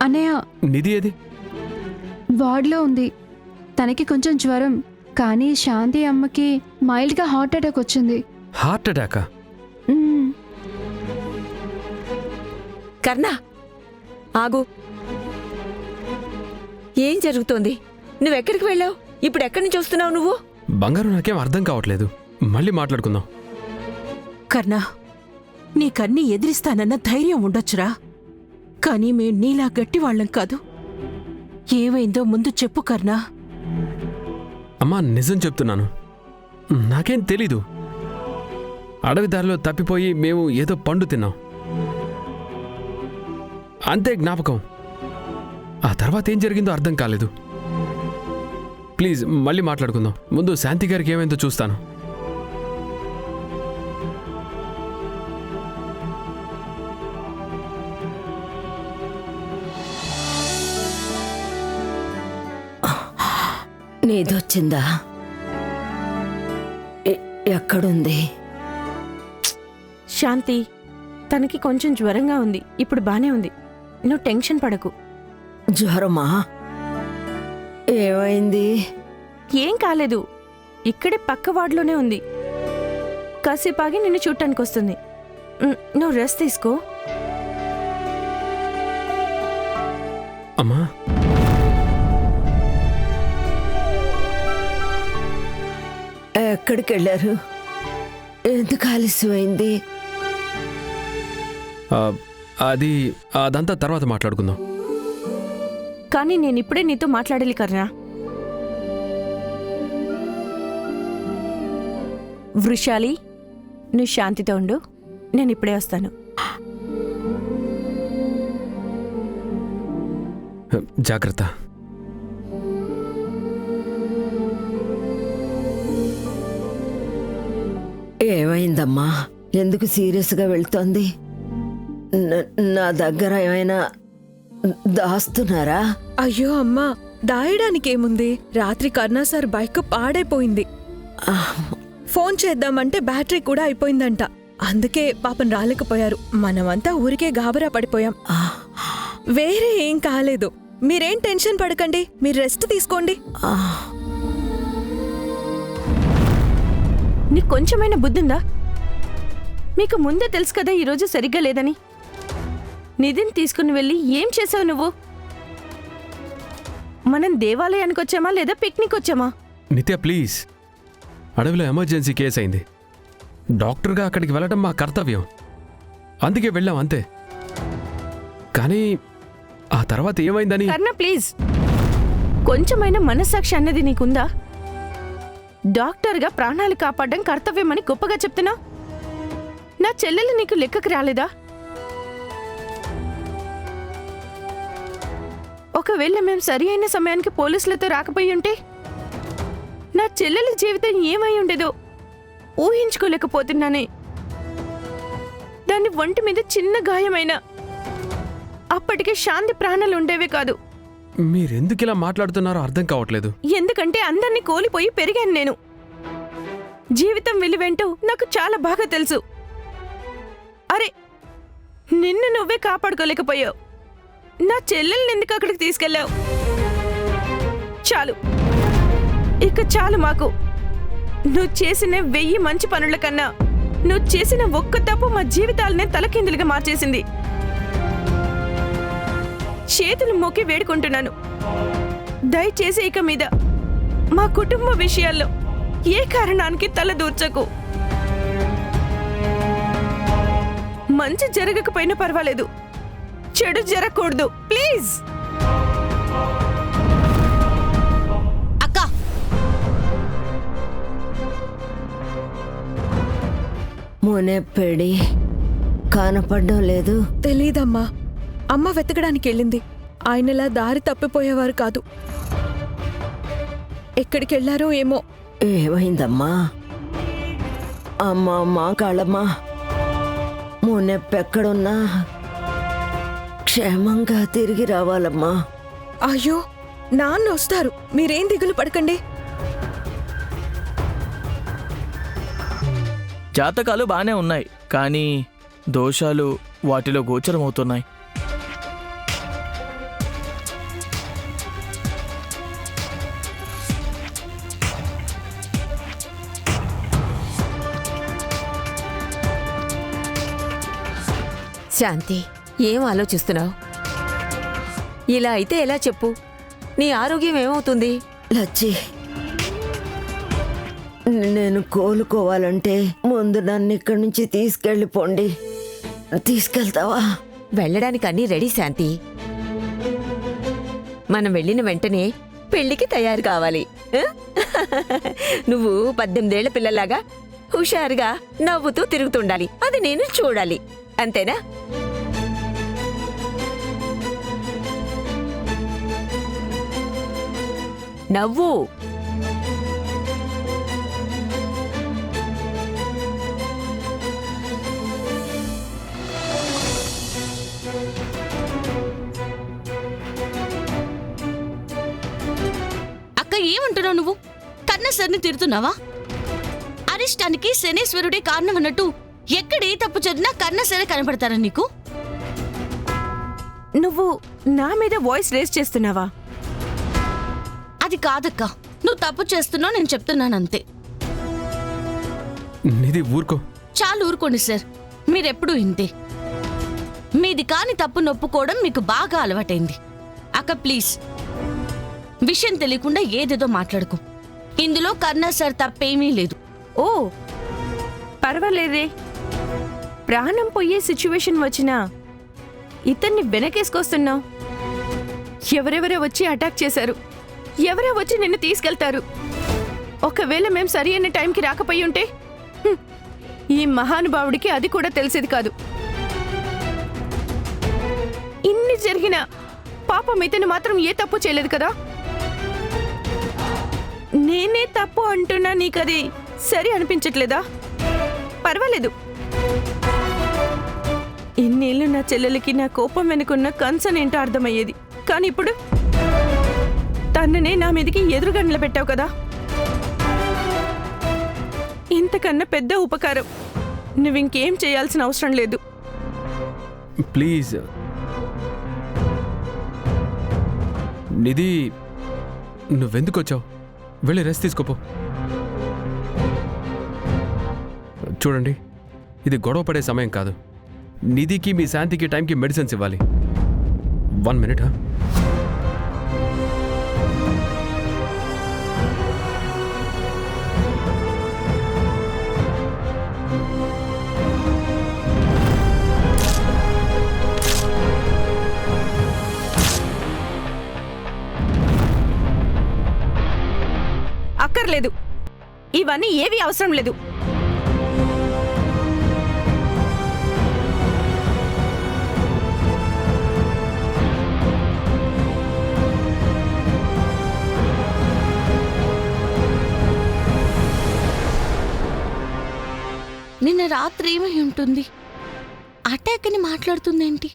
అన్నయ్య, నిధి ఏది? వార్డ్లో ఉంది. తనకి కొంచెం జ్వరం, కానీ శాంతి అమ్మకి మైల్డ్గా హార్ట్ అటాక్ వచ్చింది. హార్ట్ అటాకా? కర్ణ, ఆగు. ఏం జరుగుతోంది? నువ్వెక్కడికి వెళ్ళావు? ఇప్పుడు ఎక్కడి నుంచి వస్తున్నావు నువ్వు? బంగారు, నాకేం అర్థం కావట్లేదు. మళ్ళీ మాట్లాడుకుందాం. కర్ణ, నీకన్నీ ఎదిరిస్తానన్న ధైర్యం ఉండొచ్చురా, కానీ మేం నీలా గట్టివాళ్లం కాదు. ఏమైందో ముందు చెప్పు కర్ణ. అమ్మా, నిజం చెప్తున్నాను, నాకేం తెలీదు. అడవి దారిలో తప్పిపోయి మేము ఏదో పండు తిన్నాం, అంతే జ్ఞాపకం. ఆ తర్వాత ఏం జరిగిందో అర్థం కాలేదు. ప్లీజ్ మళ్ళీ మాట్లాడుకుందాం. ముందు శాంతి గారికి ఏమైందో చూస్తాను. నీదొచ్చిందా? ఎక్కడుంది? శాంతి, తనకి కొంచెం జ్వరంగా ఉంది. ఇప్పుడు బానే ఉంది. నువ్వు టెన్షన్ పడకు. జ్వరమా? ఏమైంది? ఏం కాలేదు. ఇక్కడే పక్క వార్డులోనే ఉంది. కాసేపాగి నిన్ను చూడటానికి వస్తుంది. నువ్వు రెస్ట్ తీసుకో. అమ్మా, ఎక్కడికి వెళ్ళారు? ఎందుకు ఆలస్యమైంది? అదంతా తర్వాత మాట్లాడుకుందాం. కానీ నేనిప్పుడే నీతో మాట్లాడాలి కర్ణ. వృషాలి, నువ్వు శాంతితో ఉండు. నేను ఇప్పుడే వస్తాను. జాగ్రత్త. ఏమైందమ్మా? ఎందుకు సీరియస్గా వెళ్తోంది? నా దగ్గర ఏమైనా దాస్తున్నారా? అయ్యో అమ్మా, దాయడానికేముంది? రాత్రి కర్ణా సార్ బైక్ పాడైపోయింది. ఫోన్ చేద్దామంటే బ్యాటరీ కూడా అయిపోయిందంట. అందుకే పాపం రాలేకపోయారు. మనమంతా ఊరికే గాబరా పడిపోయాం. వేరే ఏం కాలేదు. మీరేం టెన్షన్ పడకండి, మీరు రెస్ట్ తీసుకోండి. నీకు కొంచెమైనా బుద్ధిందా? మీకు ముందే తెలుసు కదా ఈరోజు సరిగ్గా లేదని. నిధిని తీసుకుని వెళ్ళి ఏం చేసావు నువ్వు? మనం దేవాలయానికి వచ్చామా లేదా పిక్నిక్ వచ్చామా? నిత్య, ప్లీజ్. అడవిలో ఎమర్జెన్సీ కేసు అయింది. డాక్టర్గా అక్కడికి వెళ్ళడం మా కర్తవ్యం, అందుకే వెళ్ళాం అంతే. కానీ ఆ తర్వాత ఏమైందని. కర్ణ, ప్లీజ్, కొంచెమైనా మనస్సాక్షి అన్నది నీకుందా? డాక్టర్గా ప్రాణాలు కాపాడడం కర్తవ్యమని గొప్పగా చెప్తున్నా. నా చెల్లెలు నీకు లెక్కకు రాలేదా? ఒకవేళ మేం సరి అయిన సమయానికి పోలీసులతో రాకపోయి ఉంటే నా చెల్లెలి జీవితం ఏమై ఉండేదో ఊహించుకోలేకపోతున్నానే. దాని ఒంటి మీద చిన్న గాయమైనా అప్పటికే శాంతి ప్రాణాలు ఉండేవే కాదు. మీరెందుకు ఇలా మాట్లాడుతున్నారో అర్థం కావట్లేదు. ఎందుకంటే అందరినీ కోల్పోయి పెరిగాను నేను. జీవితం విలువేంటో నాకు చాలా బాగా తెలుసు. అరే, నిన్ను నువ్వే కాపాడుకోలేకపోయావు. నా చెల్లెల్ని ఎందుకు అక్కడికి తీసుకెళ్ళావు? చాలు, ఇక చాలు మాకు. నువ్వు చేసిన 1000 మంచి పనుల కన్నా నువ్వు చేసిన ఒక్క తప్పు మా జీవితాలనే తలకిందులుగా మార్చేసింది. చేతులు మొక్కి వేడుకుంటున్నాను, దయచేసి ఇక మీద మా కుటుంబ విషయాల్లో ఏ కారణానికి తల దూర్చకు. మంచి జరగకపోయినా పర్వాలేదు, చెడు జరగకూడదు. ప్లీజ్. అక్క, మునెప్పెడి కనపడ్డం లేదు. తెలీదమ్మా, అమ్మ వెతకడానికి వెళ్ళింది. ఆయనలా దారి తప్పిపోయేవారు కాదు. ఎక్కడికెళ్లారో ఏమో. ఏమైందమ్మా? అమ్మా, కాళమ్మా, మునెప్పెక్కడున్నా క్షేమంగా తిరిగి రావాలమ్మా. అయ్యో, నాన్న వస్తారు, మీరేం దిగులు పడకండి. జాతకాలు బానే ఉన్నాయి, కానీ దోషాలు వాటిలో గోచరమవుతున్నాయి. శాంతి, ఏం ఆలోచిస్తున్నావు? ఇలా అయితే ఎలా చెప్పు? నీ ఆరోగ్యం ఏమవుతుంది? లచ్చి, నేను కోలుకోవాలంటే ముందు నన్ను ఇక్కడి నుంచి తీసుకెళ్ళిపోండి. తీసుకెళ్తావా? వెళ్ళడానికి అన్నీ రెడీ శాంతి. మనం వెళ్ళిన వెంటనే పెళ్లికి తయారు కావాలి. ఆ? నువ్వు 18 ఏళ్ల పిల్లలాగా హుషారుగా నవ్వుతూ తిరుగుతుండాలి. అది నేను చూడాలి. అంతేనా? నవ్వు. అక్క, ఏమంటున్నావు నువ్వు? కన్నా సార్ని తిడుతున్నావా? అరిష్టానికి శనేశ్వరుడే కారణం అన్నట్టు ఎక్కడ ఏ తప్పు చదివినా కన్నా సరే కనపడతారా నీకు? నువ్వు నా మీద వాయిస్ రేస్ చేస్తున్నావా? అది కాదక్క, నువ్వు తప్పు చేస్తున్నావు నేను చెప్తున్నానంతే. నిధి ఊరుకో. చాలు ఊరుకోండి సార్, మీరెప్పుడూ ఇంతే. మీది కాని తప్పు నొప్పుకోవడం మీకు బాగా అలవాటైంది. అక్క ప్లీజ్, విషయం తెలియకుండా ఏదేదో మాట్లాడుకో. ఇందులో కన్నా సార్ తప్పేమీ లేదు. ఓ పర్వాలేదే. ప్రాణం పోయే సిచ్యువేషన్ వచ్చినా ఇతన్ని వెనకేసుకొస్తున్నావు. ఎవరెవరో వచ్చి అటాక్ చేశారు, ఎవరో వచ్చి నిన్ను తీసుకెళ్తారు. ఒకవేళ మేం సరి అయిన టైంకి రాకపోయి ఉంటే ఈ మహానుభావుడికి అది కూడా తెలిసేది కాదు. ఇన్ని జరిగినా పాపం ఇతను మాత్రం ఏ తప్పు చేయలేదు కదా. నేనే తప్పు అంటున్నా, నీకది సరి అనిపించట్లేదా? పర్వాలేదు. ఇన్నేళ్ళు నా చెల్లెలకి నా కోపం వెనుకున్న కన్సర్న్ ఏంటో అర్థమయ్యేది. కానీ ఇప్పుడు తననే నా మీదకి ఎదురుగండ్ల పెట్టావు కదా. ఇంతకన్నా పెద్ద ఉపకారం నువ్వింకేం చేయాల్సిన అవసరం లేదు. ప్లీజ్ నిధి, నువ్వెందుకు వచ్చావు? వెళ్ళి రెస్ట్ తీసుకోపో. చూడండి, ఇది గొడవ పడే సమయం కాదు. నిధికి మీ శాంతికి టైంకి మెడిసిన్స్ ఇవ్వాలి. 1 minute. అక్కర్లేదు, ఇవన్నీ ఏవి అవసరం లేదు. నిన్న రాత్రి ఏమై ఉంటుంది? అటాక్ అని మాట్లాడుతుందేంటి?